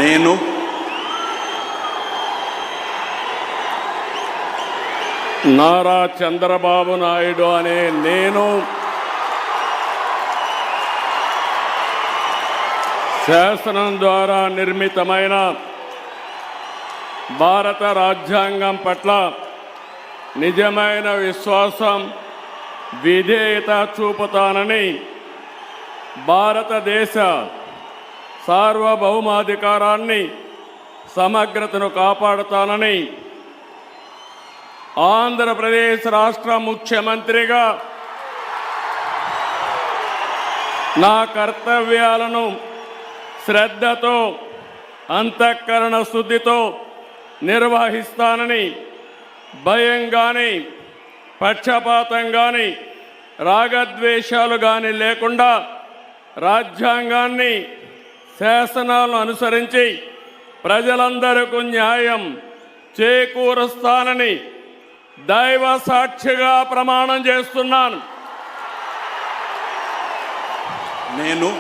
నేను నారా చంద్రబాబు నాయుడు అనే నేను శాసనం ద్వారా నిర్మితమైన భారత రాజ్యాంగం పట్ల నిజమైన విశ్వాసం, విధేయత చూపుతానని, భారతదేశ సార్వభౌమాధికారాన్ని, సమగ్రతను కాపాడుతానని ఆంధ్రప్రదేశ్ రాష్ట్ర ముఖ్యమంత్రిగా నా కర్తవ్యాలను శ్రద్ధతో, అంతఃకరణ శుద్ధితో నిర్వహిస్తానని, భయం కానీ, పక్షపాతం కానీ, రాగద్వేషాలు కానీ లేకుండా రాజ్యాంగాన్ని, శాసనాలను అనుసరించి ప్రజలందరికీ న్యాయం చేకూరుస్తానని దైవ సాక్షిగా ప్రమాణం చేస్తున్నాను. నేను